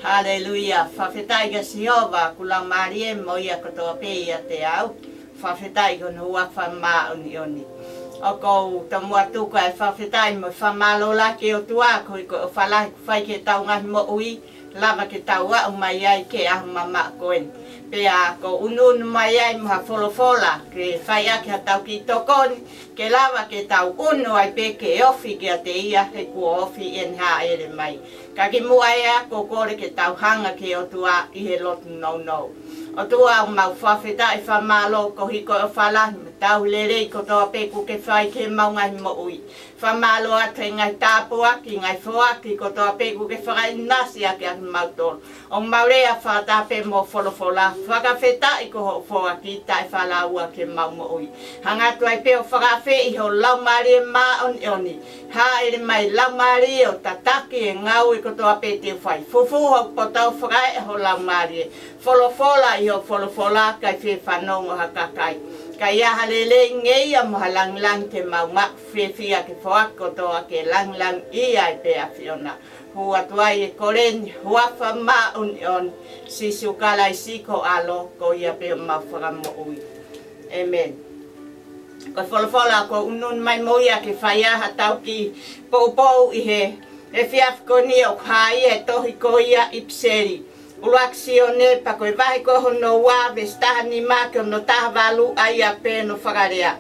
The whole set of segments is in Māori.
Haleluia. Whawhetai ka Siova, kulang Marie, moia kotoa peia te au. Whawhetai ka nua whamā oni. O kou tamua tuka e whawhetai mo whamalo la ke o tua, ko o whalahi whai ke tau ngahi mo ui, lava ke tau a mai ai ke ahu mama koen. Pea ko unun mai ai maha wholofola, ke whai ake ha tau ki tokoni, ke lava ke tau unu ai pe ke ofi ke a te ia, he kua ofi en ha ere mai. Ka ki mua ea, ko kore ke tau hanga ke o tua i he lotu no. O tua o mau whawhetai whamalo, ko hiko o whalahi, tau lerei ko toa peku ke whai ke maungahi mo ui. Whamalo atu e ngai tāpua ki ngai whoaki ko toa peku ke whai nasi ake ake mautoro. O maurea whatape mo wholofola, whakawhetai ko ho whoaki tai whalaua ke mau mo ui. Hangatu ai peo whakawhe i ho laumari e maa oni. Ha ere mai laumari o tataki e ngau i ko toa pe te whai. Fufu ho potau whakai e ho laumari e. Wholofola i ho wholofola kai whe whanongo hakakai. Ka ia halele ngei a moha langlang te mau mak whiawhia ke whaako toa ke langlang i ai pea whiona. Hua tuai e koreni huafa ma on si sukalai siko alo ko ia pea mau whakamo ui. Amen. Ko wholofola ko unun mai moia ke whaia hatau ki pou i he. E whiafko ni o kai e tohi ko ia ipseri. Uluaksione pa koe vahe koho no wā vestaha ni mā ke no taha walu ai a pē no whakarea.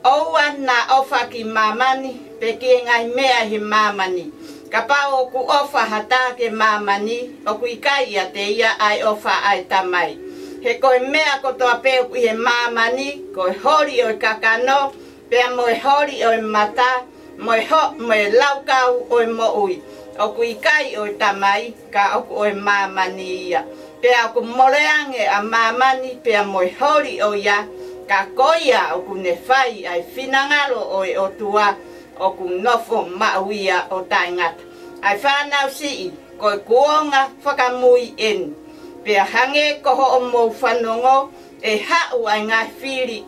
Oua na ofa ki mamani, pe ki e ngai mea he mamani. Ka pā o ku ofa hata ke mamani, o ku ikai a te ia ai ofa ai tamai. He koe mea kotoa pē ku he mamani, koe hori o kakano, pea moe hori o mata, moe laukau o mo ui. O ku ikai o tamai, ka oku o mamani ia. Pea oku moreange a mamani, pea moe hori o ia, ka koia o ku ne whai ai whinangalo o tua, o ku nofo mauia o taingata. Ai whanau sii, koe kuonga whakamui en. Pea hange koho o mou whanongo, e hau ai ngai whiri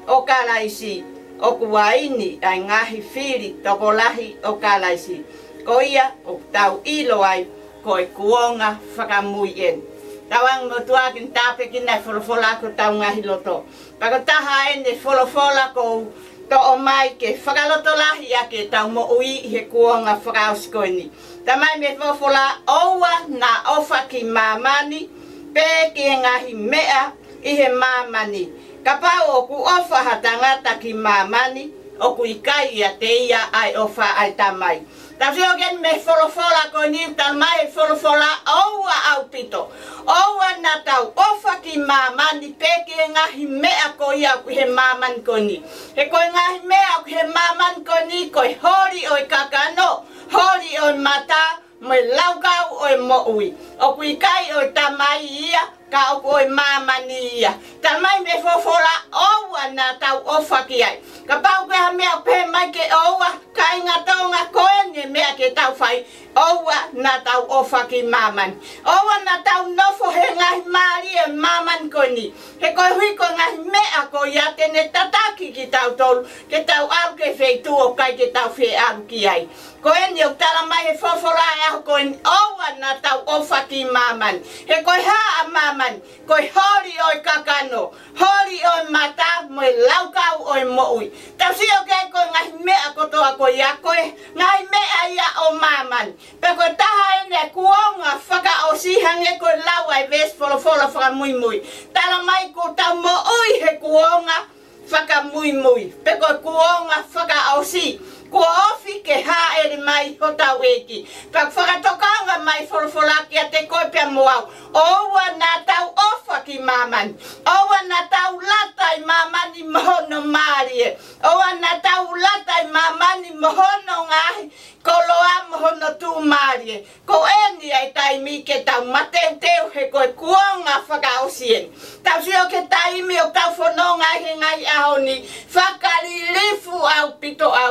o kalaisi, o ku waini ai ngahi whiri tokolahi o kalaisi. Ko ia o tau ilo ai koe kuonga whakamui en. Tawang mo tuakin tape kinai wholofola ko tau ngahi loto. Pako taha ene wholofola ko to o mai ke whakaloto lahi ake tau mo ui he kuonga whakauskoini. Tamai me wholofola oua na ofa ki mamani, pe ki ngahi mea i he mamani. Kapau o ku ofa hatangata ki mamani, o ku ikai a te ia ai ofa ai tamai. Tau seo gen me wholofola ko ni tamai wholofola oua au pito. Oua na tau ofa ki mamani peke ngahi mea ko ia ku he mamani ko ni. He koe ngahi mea ku he mamani ko ni koe hori o kakano, hori o mata, me laukau o mo ui. O ku ikai o tamai ia, ka o koe mamani ia. Tamai me wholofola oua na tau ofa ki ai. Ka pau ke ha mea pe mai ke oua, ka inga tonga koe ni mea ke tau whai, oua na tau ofa ki maman. Oua na tau nofo he ngahi maari e maman ko ni. He koe hui ko ngahi mea ko ia tene tataki ki tau tolu, ke tau au ke wheitu o kai ke tau whei aru ki ai. Koe ni o tala mai he wholofola e aho koe ni oua na tau ofa ki maman. He koe haa maman, koe hori oi kakano, hori oi mata, moe laukau oi moui. Tau si o kei koe ngahi mea kotoa ko ia koe, ngahi mea ia o maman. Pe koe taha ene kuonga whaka o sihange koe lau ai ves wholofola whaka mui mui. Tala mai ko tau moui he kuonga whaka mui mui. Pe koe kuonga whaka o si. Kua ofi ke ha ere mai ho tau eki. Pak whakatokanga mai wholofola ki a te koe pia moau. Oua na tau ofa ki maman. Oua na tau latai mamani mohono maarie. Oua na tau latai mamani mohono ngahi. Koloa mohono tu maarie. Ko eni ai taimi ke tau mateu teu he koe kuonga whakaosien. Tau sio ke taimi o tau whanonga he ngai ahoni. Whakalilifu au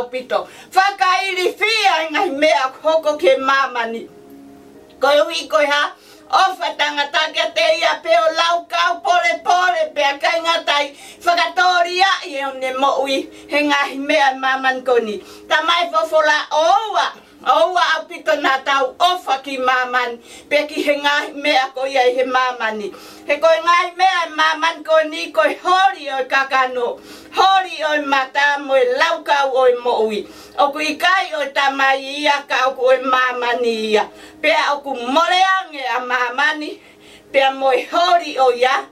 pito. Whakairi whia ngai mea hoko ke mamani. Koe hui koe ha, ofa tangata kia te ia peo lau kau pole pea kai ngatai. Whakatoria i e ne moui he ngahi mea maman koni. Tamai fofola oua Oua au pito nā tau ofa ki mamani. Peki he ngahi mea ko iai he mamani. He koe ngahi mea mamani ko ni koe hori o kakano. Hori o mata mo e laukau o moui. Oku i kai o tamai ia ka oku o mamani ia. Pea oku moreange a mamani. Pea mo e hori o ia.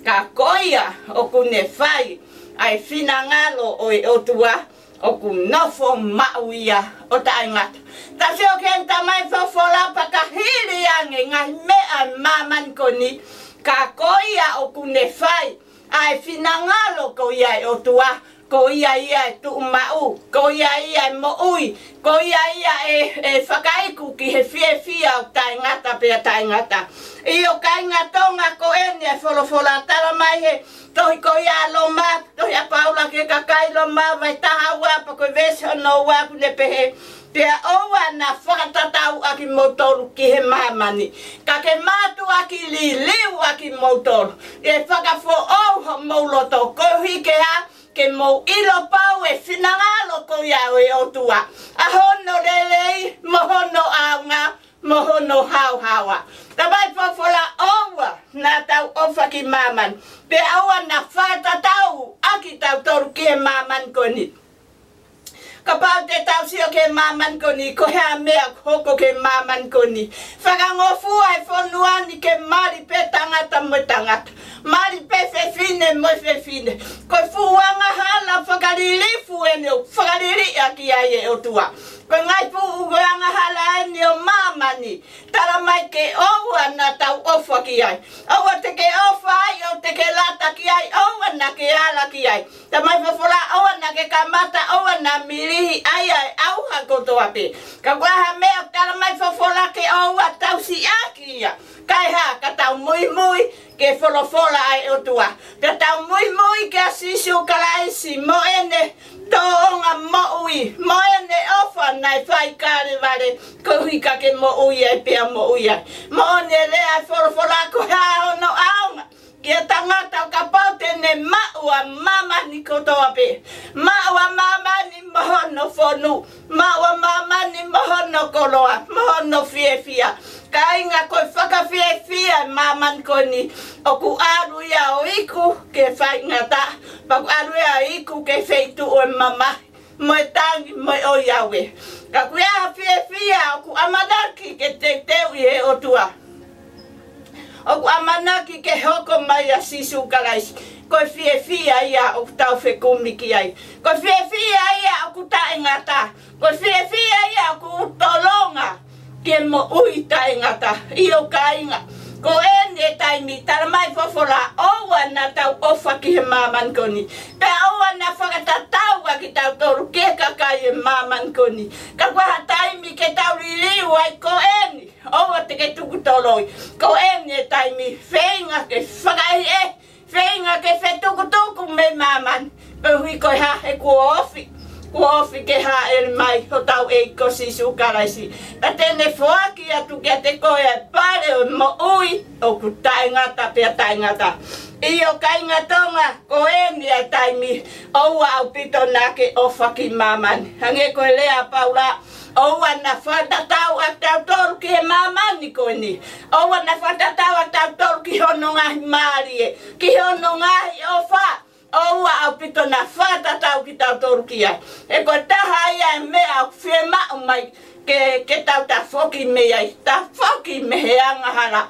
Ka koia oku ne whai. Ai whina ngalo o e otua. Oku nofo mauia o taingata. Tasi o ken tamai fofola pakahiri ange ngahi mea mamani ko ni. Ka koia oku ne whai. Ai finangalo ko ia e otua. Ko ia e tu mau. Ko ia e moui. Ko ia e whakaiku ki he fia o taingata pia taingata. Io kaingatonga ko ene e folofola tala mai he. Tohi ko ia lo ma. Tohi a paula ke kakai lo ma. Vai taha wapa ko vese hono wapu le pehe. Pea oua na whakatatau aki motoru ki he mamani. Ka ke mātu aki liu aki motoru. E whakafo ouho mauloto. Ko hike a ke mou ilo pau e whinangalo ko iau e otua. A hono lelei, mohono aunga, mohono hauhawa. Tabai fofola oua na tau ofa ki mamani. Pea oua na whakatatau aki tau toru ki he mamani koni. Ka pau te tau sio ke maman koni, ko hea mea hoko ke maman koni. Whakangofua e whonuani ke mari pe tangata mo tangata. Mari pe fefine mo fefine. Ko fuanga hala whakaririfu e neo, whakariri aki ai e otua. Ko ngai fuanga hala e neo mamani. Tara mai ke oua na tau ofa ki ai. Oua te ke ofa ai, o te ke lata ki ai, oua na ke ala ki ai. Tamai whawhora oua na ke kamata, oua na mirihi ai auha kotoa pe. Ka waha mea tara mai whawhora ke oua tau si aki ia. Kai ha, ka tau mui mui ke wholofola ai otua. Ka tau mui mui ke asisu kalaisi mo ene toonga mo ui. Mo ene ofa nai whai kare vare ko hika ke mo ui ai pia mo ui ai. Mo ene lea wholofola ko ha ono aunga. Kia tangata o ka paute ne maua mama ni kotoa pe. Maua mama ni mohono fonu. Maua mama ni mohono koloa. Mohono fia. Ka inga koe whakawhiawhia maman koni. Oku aru ia o iku ke whai ngata. Paku aru ia o iku ke whaitu o mama. Moe tangi moe o iawe. Ka kuia whiawhia oku amanaki ke te teu i he otua. Oku amanaki ke hoko mai a sisu kalaisi. Koe whiawhia ia oku tau whekumiki ai. Koe whiawhia ia oku tae ngata. Koe whiawhia ia oku tolonga. Ke mo ui tae ngata. Io ka inga. Ko ene taimi tara mai fofola oua na tau ofa ki he maman koni. Pe oua na whakatatau ki tau toru ke kakai he maman koni. Ka waha taimi ke tau riliu ai ko ene. Oua te ke tuku toloi. Ko ene taimi whenga ke whakai e. Whenga ke whetuku me maman. Pe hui koe ha he kua ofi. Kua ofi ke ha ere mai ho tau e ko sisu karaisi. Ta tene whoaki atu kia te koe e pare o mo ui o ku taingata pia taingata. Io kaingatonga ko eni a taimi oua au pito nake ofa ki mamani. Hange koe lea paula oua na whatatau a tau toru ki he mamani koe ni. Oua na whatatau a tau toru ki hono ngahi marie. Ki hono ngahi ofa. Oua au pito na whatatau ki tau toru ki ai. E koe taha ia e mea au whie mau mai ke tau ta whoki me ai. Ta whoki me he angahara.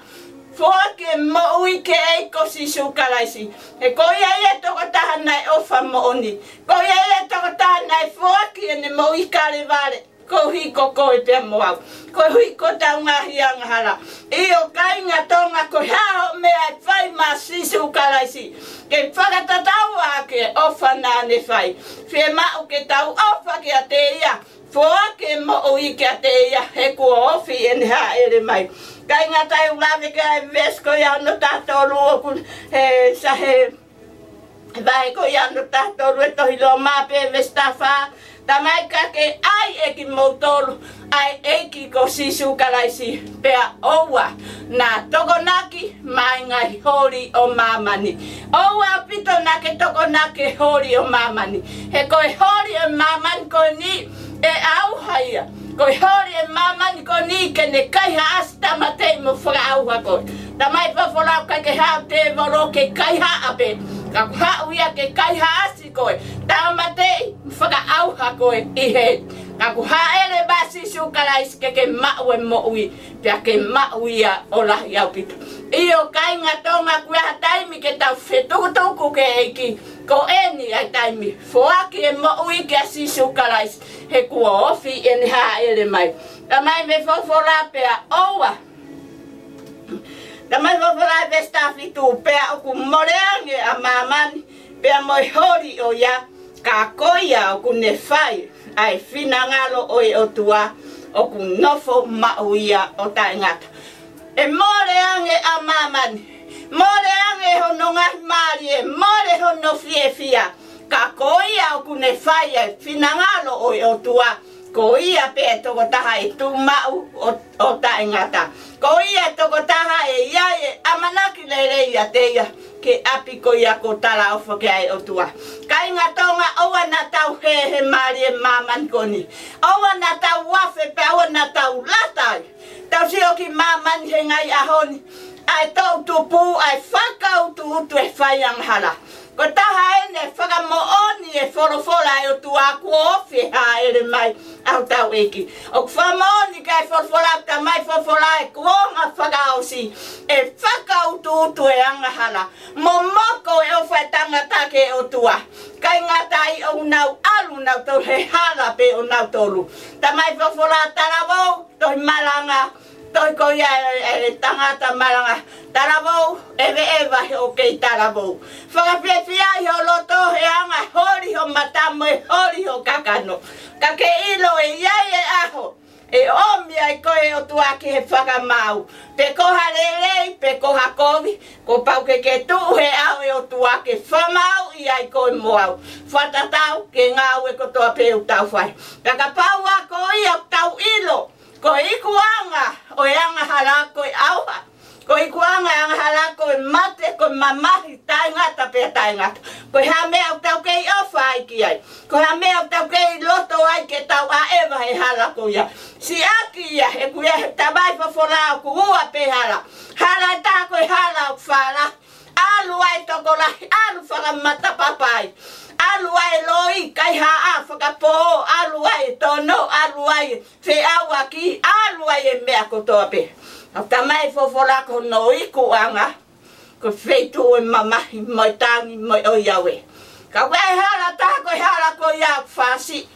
Whoki mo ui ke eiko si sukaraisi. E koe ia e toko taha nai ofa mo oni. Koe ia e toko taha nai whoki e ne mo ui kare vare. Ko hiko koe pia mo au. Ko hiko tau ngahi angahara. Io kainga tonga ko hao mea e whai ma sisu karaisi. Ke whakatatau ake ofa nane whai. Whie mau ke tau ofa ki a te ia. Whoake mo ui ki a te ia. He kua ofi ene ha ere mai. Kainga tai ulawe ka e vesko ia no tātoru oku. He sahe. Vai ko ia no tātoru e tohi lo mape vestafa. Tamai ka ke ai eki moutolu, ai eki ko sisu karaisi pea oua na tokonaki mai ngai hori o mamani. Oua pito nake tokonaki hori o mamani. He koe hori o mamani ko ni e au haia. Ko Koi hori e mamani ko ni ke ne kai ha asta matei mo frau ha ko. Ta mai fa fola ka ke ha te voro ke kai ha ape. Ka ha uia ke kai ha asi ko. Ta matei fa au ha ko I he. Ka ku ha ele basi su kala ke maue mo ui. Pia ke mauia ola ia pitu. Io kai ngatonga ku ha taimi ke tau fetu ku ke eki. Ko eni ai taimi. Foaki e mo ui ke asi su kala he ku ofi en ha ele mai. Ta mai me fofola pea oa. Ta mai fofola pe stafi tu pea o ku moreange a mamani. Pea moi hori o ya ka koia o ku ne fai. Ai fina ngalo oi o tua o ku nofo mauia o taingata. E moreange a mamani. Moreange hono ngai mari e more hono fia. Ka koia o ku ne fai ai fina ngalo oi o tua. Ko ia pe toko taha e tu mau o taingata. Ko ia toko taha e iae amanaki lere ia teia ke api ko ia ko tala ofo ke ai o tua. Kai ngatonga owa na tau he mari e maman koni. Owa na tau wafe pe owa na tau latai. Tau si oki maman he ngai ahoni. Ai tau tupu ai whakau tu utu e whaiang hala. Ko taha ene whakamo oni e whorofola e o tua ku ofi ha ere mai au tau eki. O kwhama oni kai whorofola ta mai whorofola e kuonga whakaosi e whakau tu utu e anga hala. Mo moko e o whai tangata ke o tua. Kai ngatai o nau alu nau tau he hala pe o nau tolu. Ta mai whorofola taravou toi malanga. Toi ko ia tangata malanga. Taravou eve eva o kei taravou. Whakapewhia I o loto he anga hori ho matamo e hori ho kakano. Ka ke ilo e iai e aho. E omi ai koe o tuaki he whakamau. Pe koha lelei, pe koha kovi. Ko pau ke tu he au e o tuaki whamau I ai koe moau. Whatatau ke ngau e ko toa peu tau whai. Ka pau a koe o tau ilo. Ko ikuanga o anga halako I auha. Ko ikuanga anga halako I mate ko mamahi taingata pe taingata. Ko ha mea tau kei ofa ai ki ai. Ko ha mea tau kei loto ai ke tau a eva he halako ia. Si aki ia he kuia he tabai fofola ku ua pe hala. Hala ta ko hala o fala. Alu ai toko lahi, alu whakamata papai. Alu ai loi, kai haa, whakapo, alu ai tono, alu ai te awa ki, alu ai e mea kotoa pe. Au tamai fofola ko no iku anga, ko wheitu e mamahi, moi tangi, moi o iawe. Ka wei hala ta ko hala ko ia whasi.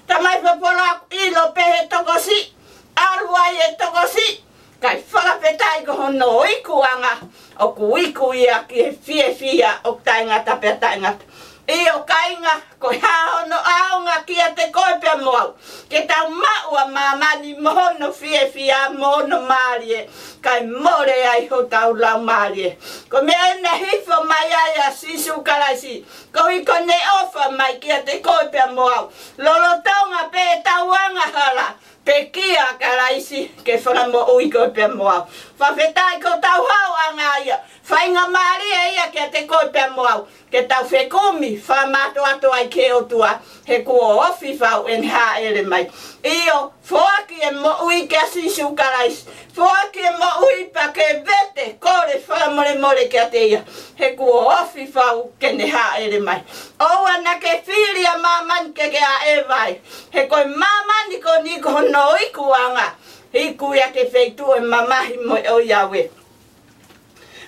Tamai fofola ilo pehe toko si, alu ai e toko si. Kai whakapetai ko hono iku anga, o ku iku ia ki he fia o taingata pe taingata. I o kainga ko haono aonga ki a te koe pia moau. Ke tau maua mamani mohono fia mohono marie. Kai more ai ho tau lau marie. Ko mea ena hifo mai ai a sisu karaisi. Ko hiko ne ofa mai ki a te koe pia moau. Lolo taunga pe tauanga hala. Pe kia karaisi ke whanamo ui koe pia moau. Whawhetai ko tau hau anga ia. Whainga maria ia ke te koe pia moau. Ke tau whekumi whamato ato ai ke o tua. He kua ofi whau en ha ere mai. Io, whoaki e mo ui ke asisu karaisi. Whoaki e mo ui pa ke vete kore whamore ke te ia. He kua ofi whau ke ne ha ere mai. Oua na ke whiri a mamani ke a e vai. He koe mamani ko ni ko no iku anga. Iku ia ke wheitu e mamahi mo o iawe.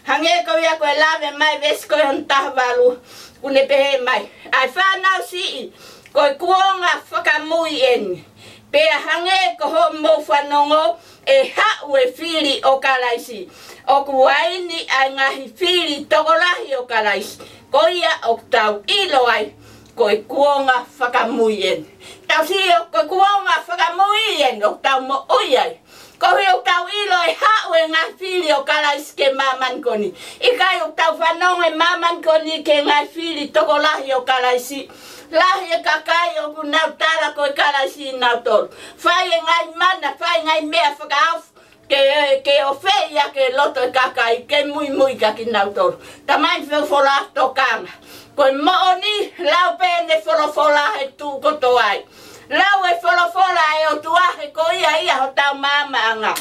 Hange ko ia koe lawe mai vesi koe hon tahawalu. Kune pehe mai. Ai whanau sii. Koe kuonga whakamui eni. Pea hange ko ho mo whanongo e hau e whiri o karaisi. O kuaini ai ngahi whiri tokolahi o karaisi. Ko ia o tau ilo ai. Koe kuonga whakamui eni. Tau sio koe kuonga whakamui eni o tau mo ui ai. Ko o tau ilo e hau e ngā whiri o karaisi ke maman koni. Ikai o tau whanongo e maman koni ke ngā whiri tokolahi o karaisi. Lahi e kakai o ku nau tara koe karaisi nau tolu. Whai e ngai mana, whai ngai mea whakaafu. Ke o whea ke loto e kakai, ke mui ka ki nau tolu. Tamai whewhola to kanga. Koe mooni, lau pēne wholofola he tū koto ai. lau e wholofola e o tuahe ko ia ho tau mamaanga.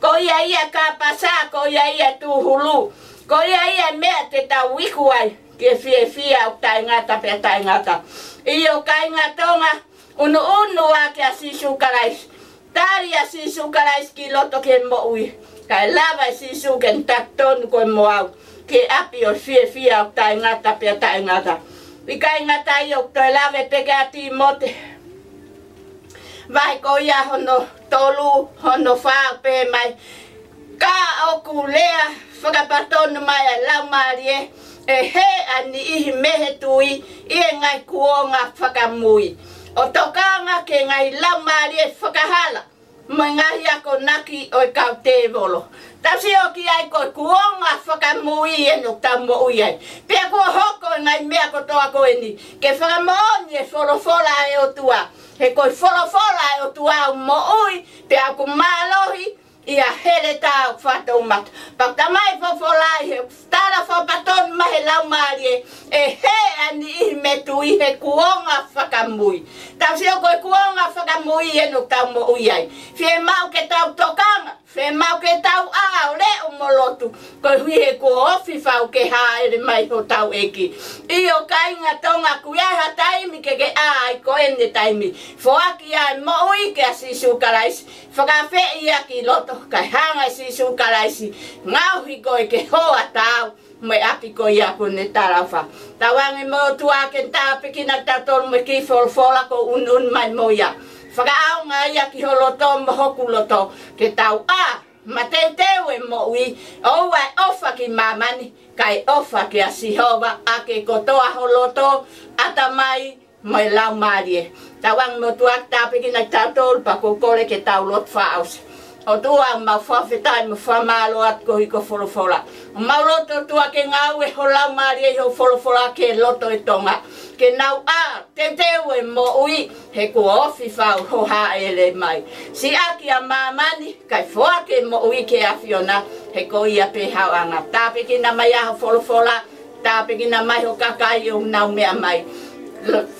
Ko ia ka pasa, ko ia tuhulu. Ko ia mea te tau wiku ai. Ke fia o tai ngata pe tai ngata. Iyo kai ngatonga unu a ke asisu karais. Tari asisu karais ki loto ke mo ui. Kai lava asisu ken takton ko mo au. Ke api o fia o tai ngata pe tai ngata. Ikai ngata iyo to lave peke ati mote. Vai ko ia hono tolu hono fa pe mai. Ka o kulea whakapatonu mai a lau marie. E he ani ihi mehe tui i ngai kuonga whakamui. O tokanga ke ngai lau marie whakahala. Mo ngahi ako naki o kau te volo. Tasi o ki ai ko kuonga whakamui e no tamo ui ai. Pea ko hoko ngai mea ko toa ko eni. Ke whakamooni e wholofola e o tua. He koi wholofola e o tua o mo ui. Pea ko malohi. Ia hele tau whatou mata. Pak tamai whawholai he tara whapaton mahe lau marie. E he ani ihi metu i he kuonga whakamui. Tau seo koe kuonga whakamui e no tau mo uiai. Fie mau ke tau tokanga. Fie mau ke tau ao le o molotu. Koe hui he ko ofi whau ke haere mai ho tau eki. Io kainga tonga kuiaha taimi ke ai ko ene taimi. Foaki ai mo ui ke asisu karaisi. Whakawhi ia ki loto. Kai hanga si sukaraisi ngauhi koe ke hoa tau me api ko ia ko ne tarafa tawangi mo tuake tapiki na tatol me ki folfola ko unun mai moya whakaau nga ia ki holoto mo hokuloto ke tau mateuteu e mo ui oua ofa ki mamani kai ofa ki asihova ake kotoa holoto atamai mai lau marie tawang mo tuak tapiki na tatol pa ko kole ke tau lot faus. O tua ma whawhetai ma whamalo at ko hiko wholofola. O mauroto tua ke ngau e ho lau maria i ho wholofola ke loto e tonga. Ke nau te teo e mo ui he ko ofi whau ho haere mai. Si aki a mamani kai whoake mo ui ke awhiona he ko ia pe hauanga. Tāpiki na mai aho wholofola, tāpiki na mai ho kakai o nau mea mai.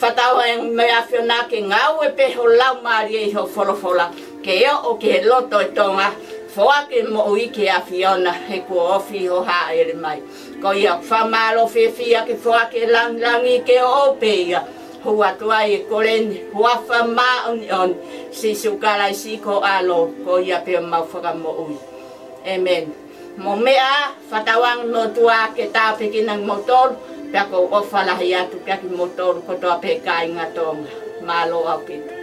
Whatau e me awhiona ke ngau e pe ho lau maria i ho wholofola. Ke o ke loto e tonga, whoake mo ui ke a Fiona he ko ofi ho haere mai. Ko ia whamalo whiwhia ke whoake langi ke o peia. Hua tua e koreni, hua whamaoni on, si sukarai si ko alo, ko ia peo mau whaka mo ui. Amen. Mo mea, whatawang no tua ke tāpeki ng motor, pia ko ofalahi atu kia ki motor ko toa pe kai ngatonga. Malo au pita.